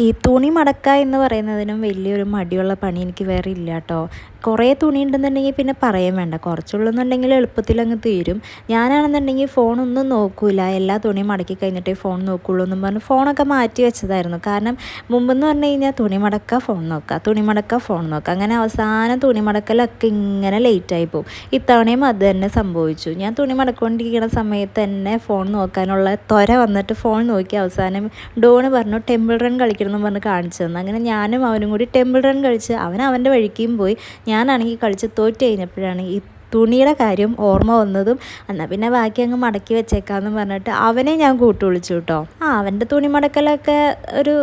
ഈ തുണി മടക്കുക എന്ന് പറയുന്നതിനും വലിയൊരു മടിയുള്ള പണി എനിക്ക് വേറെ ഇല്ല കേട്ടോ. കുറേ തുണി ഉണ്ടെന്നുണ്ടെങ്കിൽ പിന്നെ പറയാൻ വേണ്ട, കുറച്ചുള്ളെന്നുണ്ടെങ്കിൽ എളുപ്പത്തിലങ്ങ് തീരും. ഞാനാണെന്നുണ്ടെങ്കിൽ ഫോണൊന്നും നോക്കൂല, എല്ലാ തുണിയും മടക്കി കഴിഞ്ഞിട്ടേ ഫോൺ നോക്കുള്ളൂ എന്നും പറഞ്ഞ് ഫോണൊക്കെ മാറ്റി വെച്ചതായിരുന്നു. കാരണം മുമ്പെന്ന് പറഞ്ഞു കഴിഞ്ഞാൽ തുണി മടക്കുക ഫോൺ നോക്കുക, തുണി മടക്കുക ഫോൺ നോക്കുക, അങ്ങനെ അവസാനം തുണി മടക്കലൊക്കെ ഇങ്ങനെ ലേറ്റായി പോകും. ഇത്തവണയും അത് തന്നെ സംഭവിച്ചു. ഞാൻ തുണി മടക്കൊണ്ടിരിക്കുന്ന സമയത്ത് തന്നെ ഫോൺ നോക്കാനുള്ള ത്വര വന്നിട്ട് ഫോൺ നോക്കി അവസാനം ഡോണ് പറഞ്ഞു ടെമ്പിൾ റൺ കളിക്കണം എന്ന് പറഞ്ഞ് കാണിച്ചു തന്നു. അങ്ങനെ ഞാനും അവനും കൂടി ടെമ്പിൾ റൺ കളിച്ച് അവൻ്റെ വഴിക്കും പോയി. ഞാനാണെങ്കിൽ കളിച്ച് തോറ്റ് കഴിഞ്ഞപ്പോഴാണ് ഈ തുണിയുടെ കാര്യം ഓർമ്മ വന്നതും എന്നാൽ പിന്നെ ബാക്കി അങ്ങ് മടക്കി വെച്ചേക്കാമെന്ന് പറഞ്ഞിട്ട് അവനെ ഞാൻ കൂട്ടു വിളിച്ചു കേട്ടോ. അവൻ്റെ തുണി മടക്കലൊക്കെ ഒരു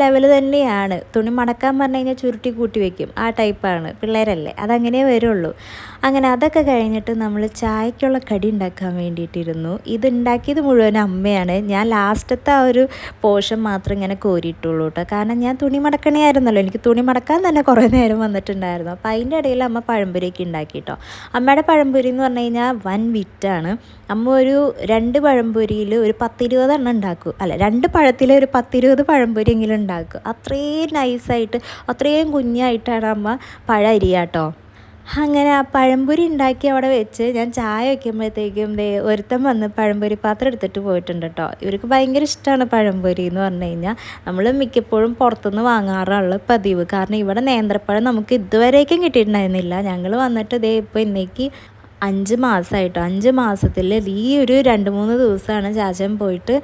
ലെവൽ തന്നെയാണ്. തുണി മടക്കാൻ പറഞ്ഞു കഴിഞ്ഞാൽ ചുരുട്ടി കൂട്ടി വെക്കും, ആ ടൈപ്പാണ്. പിള്ളേരല്ലേ, അതങ്ങനെ വരുള്ളൂ. അങ്ങനെ അതൊക്കെ കഴിഞ്ഞിട്ട് നമ്മൾ ചായക്കുള്ള കടി ഉണ്ടാക്കാൻ വേണ്ടിയിട്ടിരുന്നു. ഇതുണ്ടാക്കിയത് മുഴുവൻ അമ്മയാണ്. ഞാൻ ലാസ്റ്റത്തെ ആ ഒരു പോർഷൻ മാത്രം ഇങ്ങനെ കോരിയിട്ടുള്ളൂ കേട്ടോ. കാരണം ഞാൻ തുണി മടക്കണേ ആയിരുന്നല്ലോ, എനിക്ക് തുണി മടക്കാൻ തന്നെ കുറേ നേരം വന്നിട്ടുണ്ടായിരുന്നു. അപ്പോൾ അതിൻ്റെ ഇടയിൽ അമ്മ പഴംപൊരിയൊക്കെ ഉണ്ടാക്കി കേട്ടോ. അമ്മയുടെ പഴംപൊരി എന്ന് പറഞ്ഞു കഴിഞ്ഞാൽ വൻ വിറ്റാണ്. അമ്മ ഒരു 2 പഴംപൊരിയിൽ ഒരു 10-20 എണ്ണം ഉണ്ടാക്കും. അല്ല, 2 പഴത്തിൽ ഒരു 10-20 പഴംപൊരി എങ്കിലും ഉണ്ടാക്കും. അത്രയും നൈസായിട്ട് അത്രയും കുഞ്ഞായിട്ടാണ് അമ്മ പഴം അരിയുക കേട്ടോ. അങ്ങനെ ആ പഴംപൊരി ഉണ്ടാക്കി അവിടെ വെച്ച് ഞാൻ ചായ വയ്ക്കുമ്പോഴത്തേക്കും ഒരുത്തൻ വന്ന് പഴംപൊരി പാത്രം എടുത്തിട്ട് പോയിട്ടുണ്ട് കേട്ടോ. ഇവർക്ക് ഭയങ്കര ഇഷ്ടമാണ് പഴംപൊരി എന്ന് പറഞ്ഞു കഴിഞ്ഞാൽ. നമ്മൾ മിക്കപ്പോഴും പുറത്തുനിന്ന് വാങ്ങാറുള്ള പതിവ്. കാരണം ഇവിടെ നേന്ത്രപ്പഴം നമുക്ക് ഇതുവരേക്കും കിട്ടിയിട്ടുണ്ടായിരുന്നില്ല. ഞങ്ങൾ വന്നിട്ട് ഇപ്പോൾ ഇന്നേക്ക് 5 മാസമായിട്ടോ. 5 മാസത്തിൽ ഈ ഒരു 2-3 ദിവസമാണ് ചാച്ചൻ പോയിട്ട്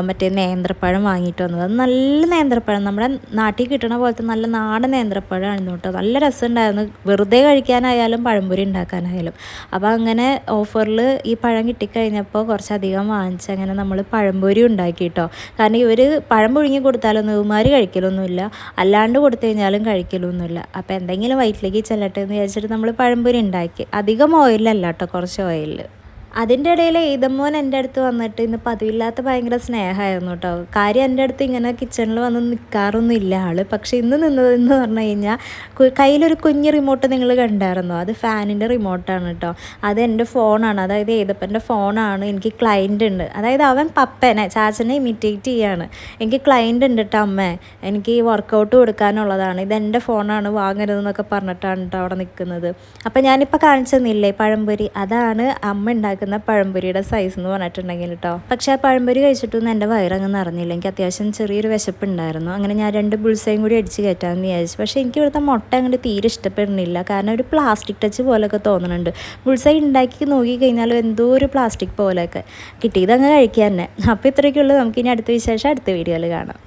മറ്റേ നേന്ത്രപ്പഴം വാങ്ങിയിട്ട് വന്നത്. അത് നല്ല നേന്ത്രപ്പഴം, നമ്മുടെ നാട്ടിൽ കിട്ടണ പോലത്തെ നല്ല നാടൻ നേന്ത്രപ്പഴമായിരുന്നു കേട്ടോ. നല്ല രസമുണ്ടായിരുന്നു, വെറുതെ കഴിക്കാനായാലും പഴംപൊരി ഉണ്ടാക്കാനായാലും. അപ്പോൾ അങ്ങനെ ഓഫറിൽ ഈ പഴം കിട്ടിക്കഴിഞ്ഞപ്പോൾ കുറച്ചധികം വാങ്ങിച്ച് അങ്ങനെ നമ്മൾ പഴംപൊരി ഉണ്ടാക്കി കേട്ടോ. കാരണം ഇവർ പഴം പുഴുങ്ങി കൊടുത്താലൊന്നും ഇവന്മാർ കഴിക്കലൊന്നുമില്ല, അല്ലാണ്ട് കൊടുത്തു കഴിഞ്ഞാലും കഴിക്കലൊന്നുമില്ല. അപ്പോൾ എന്തെങ്കിലും വയറ്റിലേക്ക് ചെല്ലട്ടെ എന്ന് വിചാരിച്ചിട്ട് നമ്മൾ പഴംപൊരി ഉണ്ടാക്കി. അധികം ഓയിലല്ല കേട്ടോ, കുറച്ച് ഓയിലിൽ. അതിൻ്റെ ഇടയിൽ ഈതമ്മോൻ എൻ്റെ അടുത്ത് വന്നിട്ട് ഇന്ന് പതിവില്ലാത്ത ഭയങ്കര സ്നേഹമായിരുന്നു കേട്ടോ. കാര്യം എൻ്റെ അടുത്ത് ഇങ്ങനെ കിച്ചണിൽ വന്ന് നിൽക്കാറൊന്നും ഇല്ല ആൾ. പക്ഷേ ഇന്ന് നിന്നതെന്ന് പറഞ്ഞു കഴിഞ്ഞാൽ കയ്യിലൊരു കുഞ്ഞ് റിമോട്ട് നിങ്ങൾ കണ്ടായിരുന്നോ? അത് ഫാനിൻ്റെ റിമോട്ടാണ് കേട്ടോ. അത് എൻ്റെ ഫോണാണ്, അതായത് ഏതപ്പൻ്റെ ഫോണാണ്. എനിക്ക് ക്ലയൻറ്റ് ഉണ്ട്, അതായത് അവൻ പപ്പനെ ചാച്ചനെ ഇമിറ്റേറ്റ് ചെയ്യാണ്. എനിക്ക് ക്ലയൻറ്റ് ഉണ്ട് കേട്ടോ അമ്മേ, എനിക്ക് ഈ വർക്കൗട്ട് കൊടുക്കാനുള്ളതാണ്, ഇതെൻ്റെ ഫോണാണ്, വാങ്ങരുതെന്നൊക്കെ പറഞ്ഞിട്ടാണ് കേട്ടോ അവിടെ നിൽക്കുന്നത്. അപ്പം ഞാനിപ്പോൾ കാണിച്ചു തന്നില്ലേ പഴംപൊരി, അതാണ് അമ്മ ഉണ്ടാക്കുന്നത് പഴംപൊരിയുടെ സൈസ് എന്ന് പറഞ്ഞിട്ടുണ്ടെങ്കിൽ കേട്ടോ. പക്ഷേ ആ പഴംപൊരി കഴിച്ചിട്ടൊന്നും എൻ്റെ വയറങ്ങ് നിറഞ്ഞില്ല. എനിക്ക് അത്യാവശ്യം ചെറിയൊരു വിശപ്പുണ്ടായിരുന്നു. അങ്ങനെ ഞാൻ 2 ബുൾസയും കൂടി അടിച്ച് കയറ്റാമെന്ന് വിചാരിച്ചു. പക്ഷേ എനിക്ക് ഇവിടുത്തെ മുട്ട അങ്ങോട്ട് തീരെ ഇഷ്ടപ്പെടുന്നില്ല. കാരണം ഒരു പ്ലാസ്റ്റിക് ടച്ച് പോലെയൊക്കെ തോന്നുന്നുണ്ട്. ബുൾസൈ ഉണ്ടാക്കി നോക്കിക്കഴിഞ്ഞാലും എന്തോ ഒരു പ്ലാസ്റ്റിക് പോലെയൊക്കെ കിട്ടിയതങ്ങ് കഴിക്കാൻ തന്നെ. അപ്പോൾ ഇത്രയൊക്കെയുള്ളൂ. നമുക്കിനി അടുത്ത വിശേഷം അടുത്ത വീഡിയോയിൽ കാണാം.